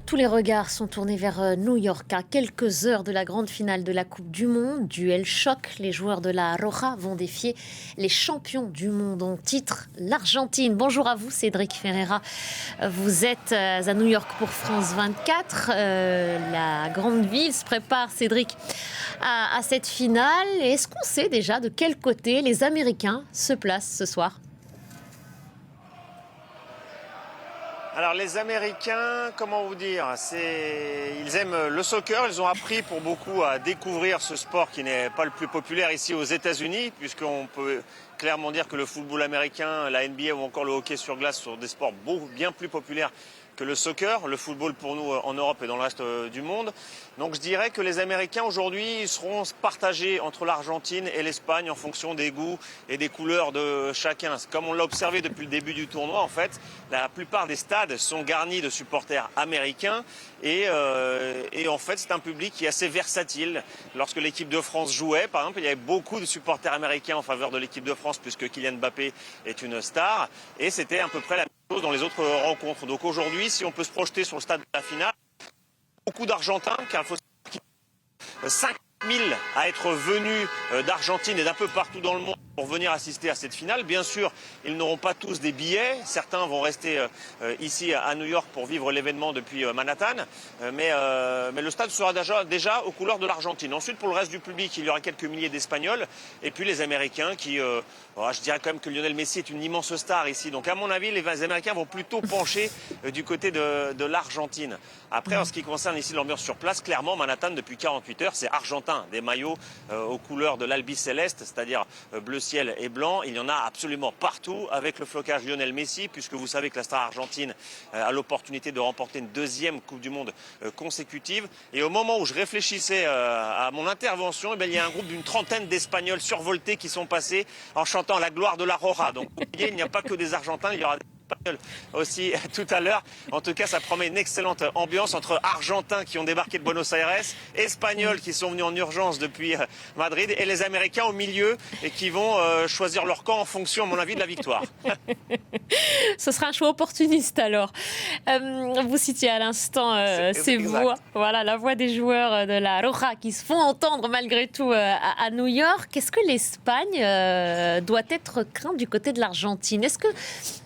Tous les regards sont tournés vers New York à quelques heures de la grande finale de la Coupe du Monde. Duel choc, les joueurs de la Roja vont défier les champions du monde en titre, l'Argentine. Bonjour à vous Cédric Ferreira. Vous êtes à New York pour France 24. La grande ville se prépare, Cédric, à cette finale. Est-ce qu'on sait déjà de quel côté les Américains se placent ce soir ? Alors les Américains, comment vous dire, ils aiment le soccer, ils ont appris pour beaucoup à découvrir ce sport qui n'est pas le plus populaire ici aux États-Unis, puisqu'on peut clairement dire que le football américain, la NBA ou encore le hockey sur glace sont des sports bien plus populaires que le soccer, le football pour nous en Europe et dans le reste du monde. Donc je dirais que les Américains aujourd'hui seront partagés entre l'Argentine et l'Espagne en fonction des goûts et des couleurs de chacun. Comme on l'a observé depuis le début du tournoi, en fait, la plupart des stades sont garnis de supporters américains et en fait c'est un public qui est assez versatile. Lorsque l'équipe de France jouait, par exemple, il y avait beaucoup de supporters américains en faveur de l'équipe de France puisque Kylian Mbappé est une star et c'était à peu près la même chose dans les autres rencontres. Donc aujourd'hui, si on peut se projeter sur le stade de la finale, beaucoup d'Argentins, car il faut savoir que 5 000 à être venus d'Argentine et d'un peu partout dans le monde pour venir assister à cette finale. Bien sûr, ils n'auront pas tous des billets. Certains vont rester ici à New York pour vivre l'événement depuis Manhattan. Mais le stade sera déjà aux couleurs de l'Argentine. Ensuite, pour le reste du public, il y aura quelques milliers d'Espagnols. Et puis les Américains qui... je dirais quand même que Lionel Messi est une immense star ici. Donc à mon avis, les Américains vont plutôt pencher du côté de l'Argentine. Après, en ce qui concerne ici l'ambiance sur place, clairement, Manhattan, depuis 48 heures, c'est argentin. Des maillots aux couleurs de l'Albi Céleste, c'est-à-dire bleu ciel et blanc. Il y en a absolument partout avec le flocage Lionel Messi, puisque vous savez que la star argentine a l'opportunité de remporter une deuxième Coupe du Monde consécutive. Et au moment où je réfléchissais à mon intervention, il y a un groupe d'une trentaine d'Espagnols survoltés qui sont passés en chantant la gloire de la Roja. Donc il n'y a pas que des Argentins, il y aura des Espagnols aussi tout à l'heure. En tout cas, ça promet une excellente ambiance entre Argentins qui ont débarqué de Buenos Aires, Espagnols qui sont venus en urgence depuis Madrid et les Américains au milieu et qui vont choisir leur camp en fonction, à mon avis, de la victoire. Ce sera un choix opportuniste alors. Vous citiez à l'instant ces voix, voilà, la voix des joueurs de la Roja qui se font entendre malgré tout à New York. Est-ce que l'Espagne doit être crainte du côté de l'Argentine ? Est-ce que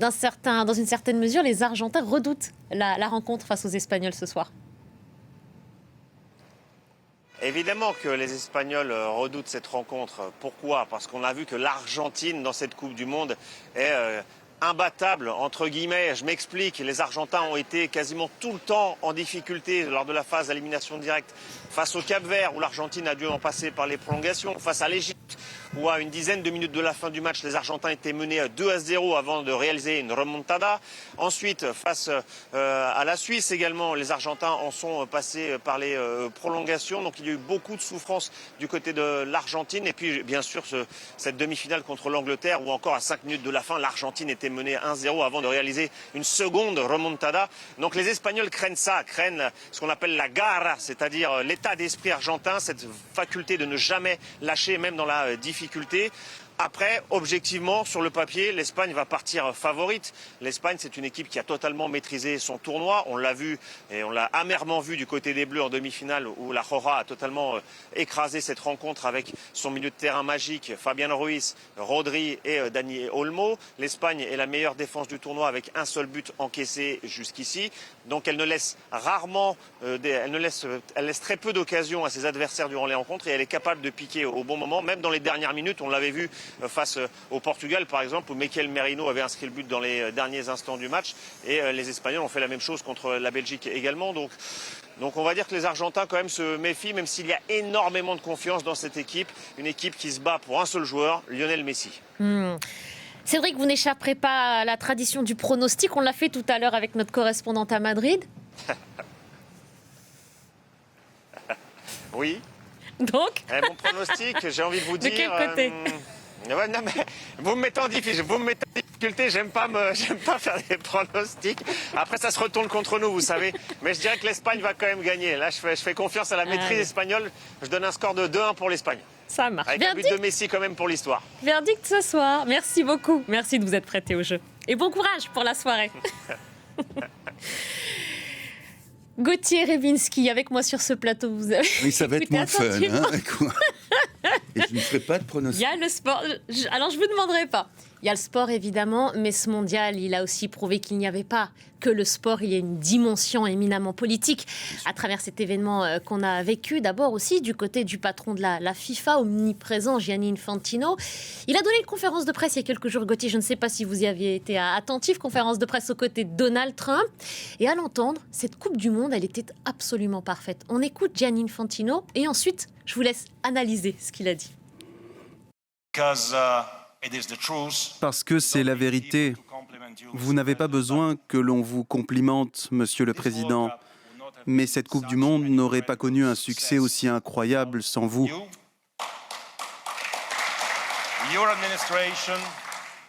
dans une certaine mesure, les Argentins redoutent la rencontre face aux Espagnols ce soir ? Évidemment que les Espagnols redoutent cette rencontre. Pourquoi ? Parce qu'on a vu que l'Argentine, dans cette Coupe du Monde, est imbattable, entre guillemets. Je m'explique, les Argentins ont été quasiment tout le temps en difficulté lors de la phase d'élimination directe face au Cap-Vert, où l'Argentine a dû en passer par les prolongations, face à l'Égypte, où à une dizaine de minutes de la fin du match, les Argentins étaient menés 2-0 avant de réaliser une remontada. Ensuite, face à la Suisse également, les Argentins en sont passés par les prolongations. Donc il y a eu beaucoup de souffrance du côté de l'Argentine. Et puis bien sûr, cette demi-finale contre l'Angleterre, où encore à 5 minutes de la fin, l'Argentine était menée 1-0 avant de réaliser une seconde remontada. Donc les Espagnols craignent ça, craignent ce qu'on appelle la garra, c'est-à-dire l'état d'esprit argentin, cette faculté de ne jamais lâcher, même dans la difficulté. Après, objectivement, sur le papier, l'Espagne va partir favorite. L'Espagne, c'est une équipe qui a totalement maîtrisé son tournoi. On l'a vu et on l'a amèrement vu du côté des Bleus en demi-finale où la Roja a totalement écrasé cette rencontre avec son milieu de terrain magique, Fabián Ruiz, Rodri et Dani Olmo. L'Espagne est la meilleure défense du tournoi avec un seul but encaissé jusqu'ici. Donc elle ne laisse elle laisse très peu d'occasions à ses adversaires durant les rencontres et elle est capable de piquer au bon moment, même dans les dernières minutes. On l'avait vu face au Portugal par exemple où Mikel Merino avait inscrit le but dans les derniers instants du match et les Espagnols ont fait la même chose contre la Belgique également. Donc on va dire que les Argentins quand même se méfient, même s'il y a énormément de confiance dans cette équipe, une équipe qui se bat pour un seul joueur, Lionel Messi. Cédric, vous n'échapperez pas à la tradition du pronostic, on l'a fait tout à l'heure avec notre correspondante à Madrid. Oui. Donc mon pronostic, j'ai envie de vous dire... De quel côté Ouais, non, mais vous me mettez en difficulté, j'aime pas faire des pronostics. Après, ça se retourne contre nous, vous savez. Mais je dirais que l'Espagne va quand même gagner. Là, je fais confiance à la maîtrise espagnole. Je donne un score de 2-1 pour l'Espagne. Ça marche. Avec un but de Messi quand même pour l'histoire. Verdict ce soir. Merci beaucoup. Merci de vous être prêté au jeu. Et bon courage pour la soirée. Gauthier Rébinski, avec moi sur ce plateau, vous avez Oui, ça va être écouté moins fun. attentivement. Et je ne ferai pas de Il pronostic. y a le sport. Alors, je ne vous demanderai pas. Il y a le sport, évidemment, mais ce mondial, il a aussi prouvé qu'il n'y avait pas que le sport. Il y a une dimension éminemment politique à travers cet événement qu'on a vécu. D'abord aussi du côté du patron de la FIFA, omniprésent, Gianni Infantino. Il a donné une conférence de presse il y a quelques jours, Gauthier. Je ne sais pas si vous y aviez été attentif. Conférence de presse aux côtés de Donald Trump. Et à l'entendre, cette Coupe du Monde, elle était absolument parfaite. On écoute Gianni Infantino et ensuite, je vous laisse analyser ce qu'il a dit. Parce que c'est la vérité. Vous n'avez pas besoin que l'on vous complimente, Monsieur le Président. Mais cette Coupe du Monde n'aurait pas connu un succès aussi incroyable sans vous.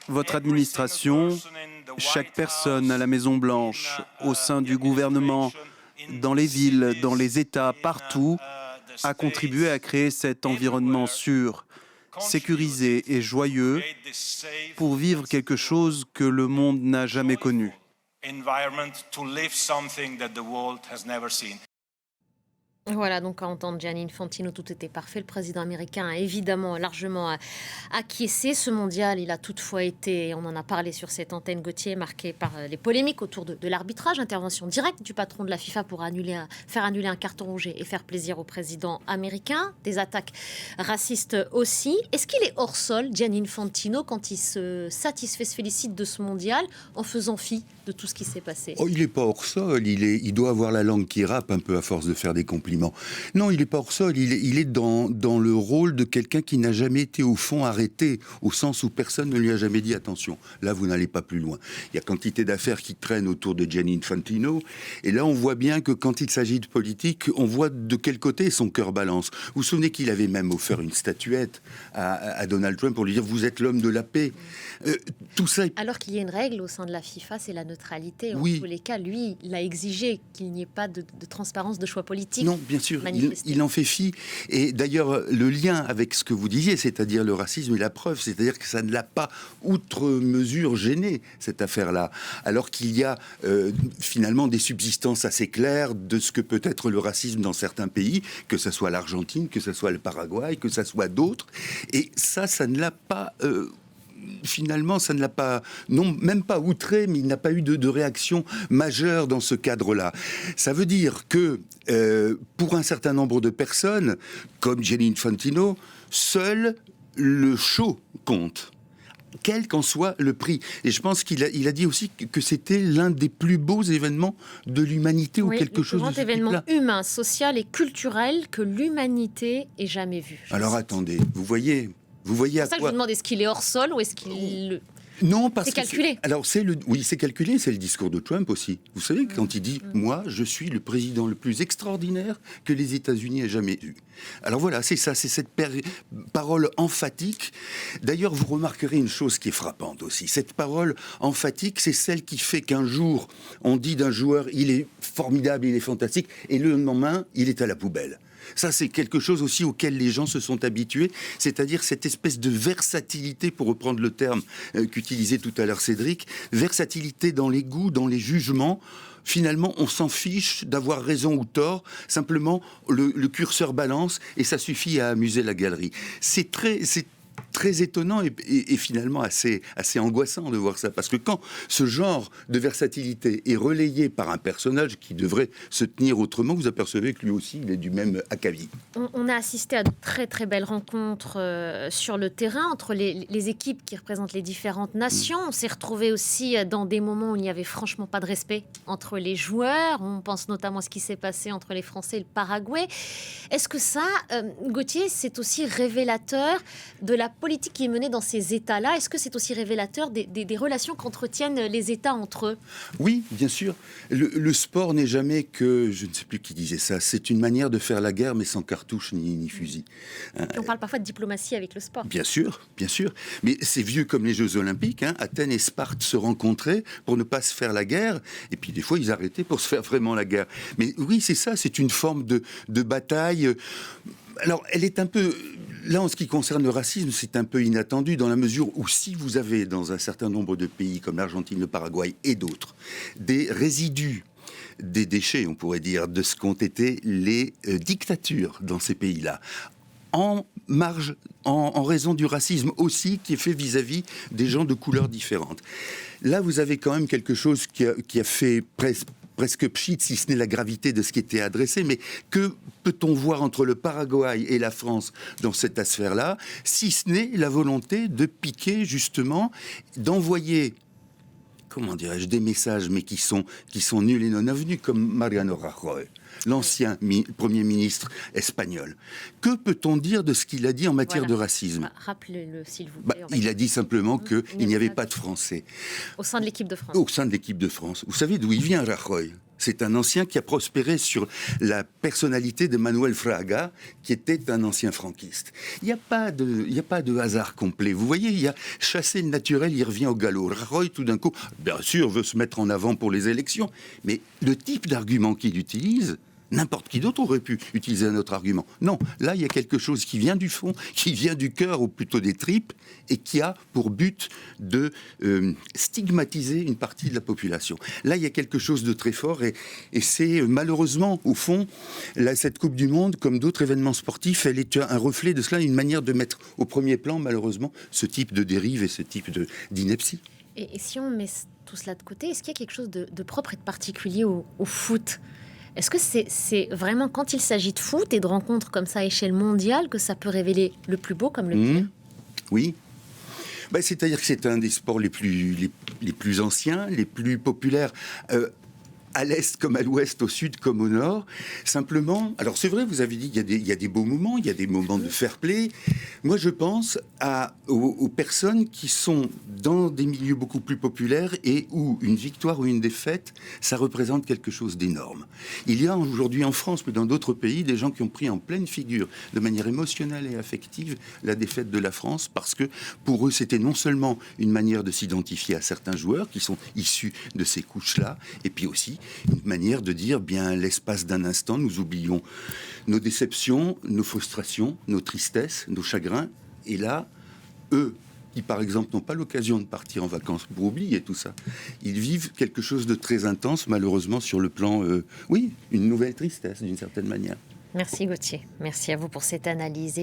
Votre administration, chaque personne à la Maison-Blanche, au sein du gouvernement, dans les villes, dans les États, partout, a contribué à créer cet environnement sûr, sécurisé et joyeux pour vivre quelque chose que le monde n'a jamais connu. Voilà, donc à entendre Gianni Infantino, tout était parfait. Le président américain a évidemment largement acquiescé. Ce mondial, il a toutefois été, et on en a parlé sur cette antenne, Gauthier, marqué par les polémiques autour de l'arbitrage, intervention directe du patron de la FIFA pour faire annuler un carton rouge et faire plaisir au président américain, des attaques racistes aussi. Est-ce qu'il est hors sol, Gianni Infantino, quand il se félicite de ce mondial en faisant fi de tout ce qui s'est passé? Il n'est pas hors sol, il doit avoir la langue qui râpe un peu à force de faire des compliments. Non, il n'est pas hors sol, il est dans le rôle de quelqu'un qui n'a jamais été au fond arrêté, au sens où personne ne lui a jamais dit attention, là vous n'allez pas plus loin. Il y a quantité d'affaires qui traînent autour de Gianni Infantino, et là on voit bien que quand il s'agit de politique, on voit de quel côté son cœur balance. Vous vous souvenez qu'il avait même offert une statuette à Donald Trump pour lui dire vous êtes l'homme de la paix. Tout ça. Alors qu'il y a une règle au sein de la FIFA, c'est la neutralité. En Oui. tous les cas, lui, il a exigé qu'il n'y ait pas de transparence de choix politiques. Non, bien sûr, il en fait fi. Et d'ailleurs, le lien avec ce que vous disiez, c'est-à-dire le racisme, est la preuve. C'est-à-dire que ça ne l'a pas outre mesure gêné, cette affaire-là. Alors qu'il y a finalement des subsistances assez claires de ce que peut être le racisme dans certains pays, que ce soit l'Argentine, que ce soit le Paraguay, que ce soit d'autres. Et ça ne l'a pas... Finalement, ça ne l'a pas, non, même pas outré, mais il n'a pas eu de réaction majeure dans ce cadre-là. Ça veut dire que, pour un certain nombre de personnes, comme Gianni Infantino, seul le show compte, quel qu'en soit le prix. Et je pense qu'il a dit aussi que c'était l'un des plus beaux événements de l'humanité, ou quelque chose de ce type-là. Le plus grand événement humain, social et culturel que l'humanité ait jamais vu. Alors attendez, vous voyez à quoi... C'est ça que je vous demande, est-ce qu'il est hors sol ou est-ce qu'il... Non, parce c'est calculé. Alors oui, c'est calculé. C'est le discours de Trump aussi. Vous savez, quand il dit moi, je suis le président le plus extraordinaire que les États-Unis aient jamais eu. Alors voilà, c'est ça, c'est cette parole emphatique. D'ailleurs, vous remarquerez une chose qui est frappante aussi. Cette parole emphatique, c'est celle qui fait qu'un jour, on dit d'un joueur, il est formidable, il est fantastique, et le lendemain, il est à la poubelle. Ça, c'est quelque chose aussi auquel les gens se sont habitués, c'est-à-dire cette espèce de versatilité, pour reprendre le terme qu'utilisait tout à l'heure Cédric, versatilité dans les goûts, dans les jugements. Finalement, on s'en fiche d'avoir raison ou tort, simplement le curseur balance et ça suffit à amuser la galerie. C'est très étonnant et finalement assez angoissant de voir ça, parce que quand ce genre de versatilité est relayé par un personnage qui devrait se tenir autrement, vous apercevez que lui aussi il est du même acabit. On a assisté à de très très belles rencontres sur le terrain entre les équipes qui représentent les différentes nations. On s'est retrouvés aussi dans des moments où il n'y avait franchement pas de respect entre les joueurs. On pense notamment à ce qui s'est passé entre les Français et le Paraguay. Est-ce que ça, Gauthier, c'est aussi révélateur de la politique qui est menée dans ces États-là? Est-ce que c'est aussi révélateur des relations qu'entretiennent les États entre eux? Oui, bien sûr. Le sport n'est jamais que, je ne sais plus qui disait ça, c'est une manière de faire la guerre, mais sans cartouche ni fusil. On parle parfois de diplomatie avec le sport. Bien sûr. Mais c'est vieux comme les Jeux Olympiques. Athènes et Sparte se rencontraient pour ne pas se faire la guerre, et puis des fois ils arrêtaient pour se faire vraiment la guerre. Mais oui, c'est ça, c'est une forme de bataille. Alors, elle est un peu... Là, en ce qui concerne le racisme, c'est un peu inattendu dans la mesure où si vous avez dans un certain nombre de pays comme l'Argentine, le Paraguay et d'autres, des résidus des déchets, on pourrait dire, de ce qu'ont été les dictatures dans ces pays-là. En marge, en raison du racisme aussi qui est fait vis-à-vis des gens de couleurs différentes. Là, vous avez quand même quelque chose qui a fait presque pchit, si ce n'est la gravité de ce qui était adressé, mais que peut-on voir entre le Paraguay et la France dans cette sphère-là, si ce n'est la volonté de piquer, justement, d'envoyer, comment dirais-je, des messages, mais qui sont nuls et non avenus, comme Mariano Rajoy, l'ancien Premier ministre espagnol. Que peut-on dire de ce qu'il a dit en matière de racisme ? Rappelez-le, s'il vous plaît. Il a dit simplement qu'il n'y avait pas de Français. Au sein de l'équipe de France. Au sein de l'équipe de France. Vous savez d'où il vient, Rajoy ? C'est un ancien qui a prospéré sur la personnalité de Manuel Fraga, qui était un ancien franquiste. Il n'y a pas de hasard complet. Vous voyez, il y a chassé le naturel, il revient au galop. Rajoy, tout d'un coup, bien sûr, veut se mettre en avant pour les élections, mais le type d'argument qu'il utilise, n'importe qui d'autre aurait pu utiliser un autre argument. Non, là, il y a quelque chose qui vient du fond, qui vient du cœur, ou plutôt des tripes, et qui a pour but de stigmatiser une partie de la population. Là, il y a quelque chose de très fort, et c'est malheureusement, au fond, cette Coupe du Monde, comme d'autres événements sportifs, elle est un reflet de cela, une manière de mettre au premier plan, malheureusement, ce type de dérive et ce type d'ineptie. Et si on met tout cela de côté, est-ce qu'il y a quelque chose de propre et de particulier au foot ? Est-ce que c'est vraiment quand il s'agit de foot et de rencontres comme ça à échelle mondiale que ça peut révéler le plus beau comme le pire ? Oui. C'est-à-dire que c'est un des sports les plus anciens, les plus populaires, à l'est comme à l'ouest, au sud comme au nord. Simplement, alors c'est vrai, vous avez dit qu'il y a des beaux moments, il y a des moments de fair play. Moi, je pense aux personnes qui sont dans des milieux beaucoup plus populaires et où une victoire ou une défaite, ça représente quelque chose d'énorme. Il y a aujourd'hui en France, mais dans d'autres pays, des gens qui ont pris en pleine figure, de manière émotionnelle et affective, la défaite de la France, parce que pour eux, c'était non seulement une manière de s'identifier à certains joueurs qui sont issus de ces couches-là, et puis aussi une manière de dire, bien, l'espace d'un instant, nous oublions nos déceptions, nos frustrations, nos tristesses, nos chagrins. Et là, eux, qui par exemple n'ont pas l'occasion de partir en vacances pour oublier tout ça, ils vivent quelque chose de très intense, malheureusement, sur le plan, une nouvelle tristesse, d'une certaine manière. Merci Gauthier, merci à vous pour cette analyse.